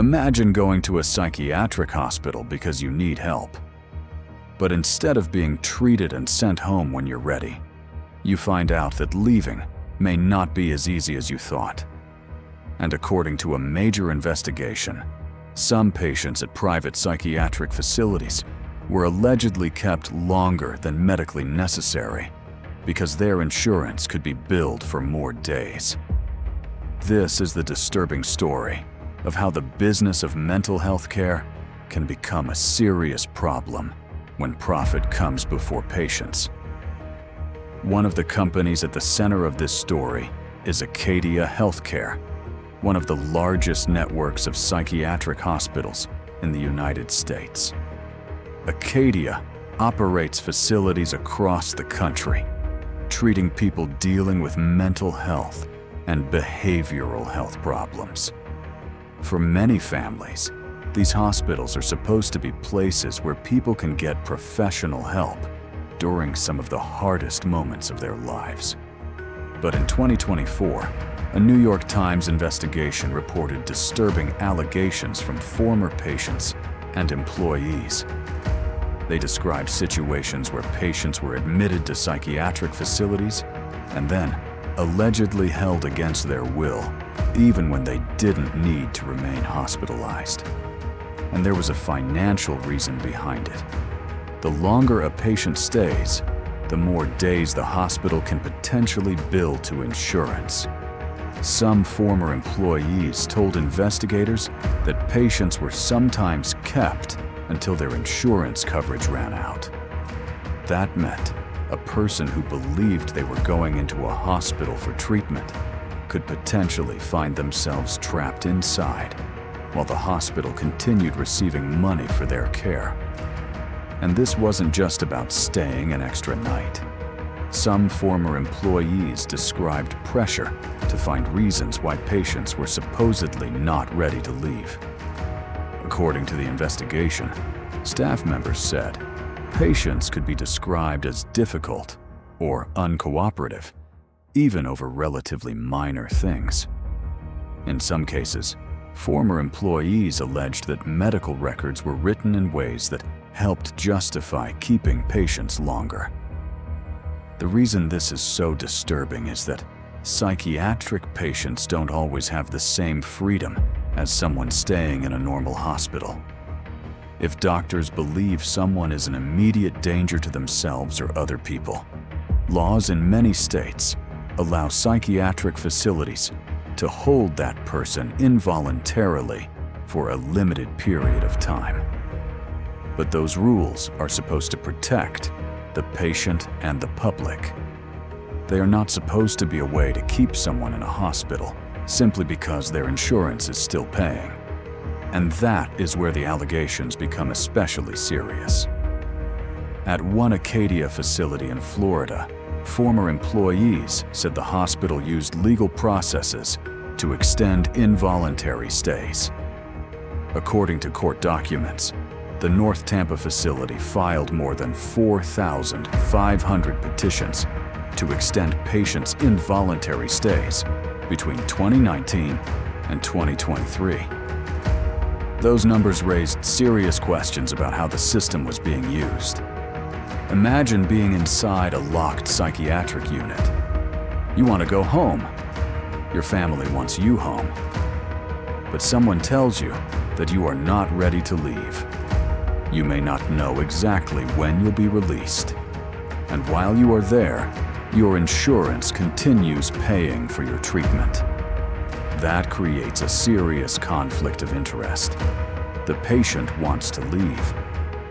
Imagine going to a psychiatric hospital because you need help. But instead of being treated and sent home when you're ready, you find out that leaving may not be as easy as you thought. And according to a major investigation, some patients at private psychiatric facilities were allegedly kept longer than medically necessary because their insurance could be billed for more days. This is the disturbing story of how the business of mental health care can become a serious problem when profit comes before patients. One of the companies at the center of this story is Acadia Healthcare, one of the largest networks of psychiatric hospitals in the United States. Acadia operates facilities across the country, treating people dealing with mental health and behavioral health problems. For many families, these hospitals are supposed to be places where people can get professional help during some of the hardest moments of their lives. But in 2024, a New York Times investigation reported disturbing allegations from former patients and employees. They described situations where patients were admitted to psychiatric facilities and then allegedly held against their will, even when they didn't need to remain hospitalized. And there was a financial reason behind it. The longer a patient stays, the more days the hospital can potentially bill to insurance. Some former employees told investigators that patients were sometimes kept until their insurance coverage ran out. That meant a person who believed they were going into a hospital for treatment could potentially find themselves trapped inside while the hospital continued receiving money for their care. And this wasn't just about staying an extra night. Some former employees described pressure to find reasons why patients were supposedly not ready to leave. According to the investigation, staff members said patients could be described as difficult or uncooperative, even over relatively minor things. In some cases, former employees alleged that medical records were written in ways that helped justify keeping patients longer. The reason this is so disturbing is that psychiatric patients don't always have the same freedom as someone staying in a normal hospital. If doctors believe someone is an immediate danger to themselves or other people, laws in many states allow psychiatric facilities to hold that person involuntarily for a limited period of time. But those rules are supposed to protect the patient and the public. They are not supposed to be a way to keep someone in a hospital simply because their insurance is still paying. And that is where the allegations become especially serious. At one Acadia facility in Florida, former employees said the hospital used legal processes to extend involuntary stays. According to court documents, the North Tampa facility filed more than 4,500 petitions to extend patients' involuntary stays between 2019 and 2023. Those numbers raised serious questions about how the system was being used. Imagine being inside a locked psychiatric unit. You want to go home. Your family wants you home. But someone tells you that you are not ready to leave. You may not know exactly when you'll be released. And while you are there, your insurance continues paying for your treatment. That creates a serious conflict of interest. The patient wants to leave.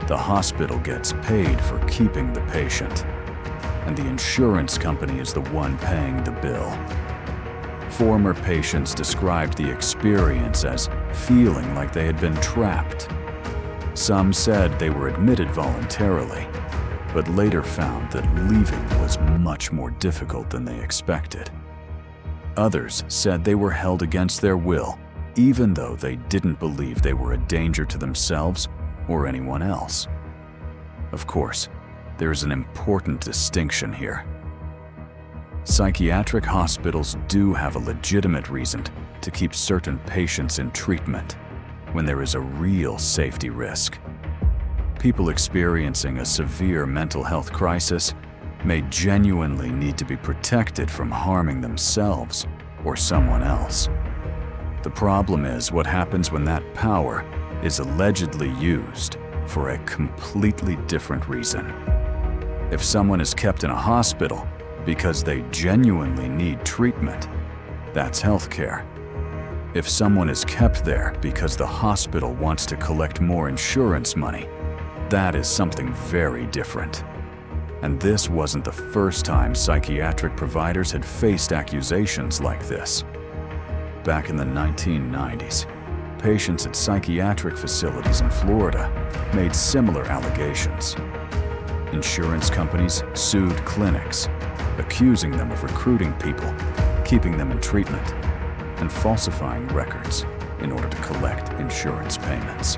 The hospital gets paid for keeping the patient. And the insurance company is the one paying the bill. Former patients described the experience as feeling like they had been trapped. Some said they were admitted voluntarily, but later found that leaving was much more difficult than they expected. Others said they were held against their will, even though they didn't believe they were a danger to themselves or anyone else. Of course, there is an important distinction here. Psychiatric hospitals do have a legitimate reason to keep certain patients in treatment, when there is a real safety risk. People experiencing a severe mental health crisis may genuinely need to be protected from harming themselves or someone else. The problem is what happens when that power is allegedly used for a completely different reason. If someone is kept in a hospital because they genuinely need treatment, that's healthcare. If someone is kept there because the hospital wants to collect more insurance money, that is something very different. And this wasn't the first time psychiatric providers had faced accusations like this. Back in the 1990s, patients at psychiatric facilities in Florida made similar allegations. Insurance companies sued clinics, accusing them of recruiting people, keeping them in treatment, and falsifying records in order to collect insurance payments.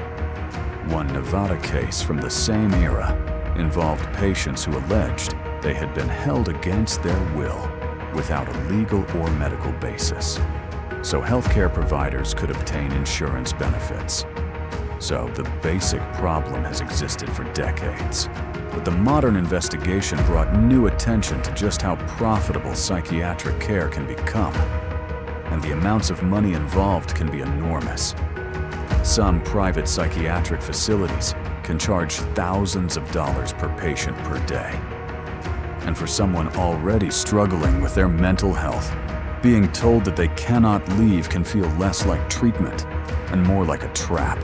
One Nevada case from the same era involved patients who alleged they had been held against their will without a legal or medical basis, so healthcare providers could obtain insurance benefits. So the basic problem has existed for decades. But the modern investigation brought new attention to just how profitable psychiatric care can become. And the amounts of money involved can be enormous. Some private psychiatric facilities can charge thousands of dollars per patient per day. And for someone already struggling with their mental health, being told that they cannot leave can feel less like treatment and more like a trap.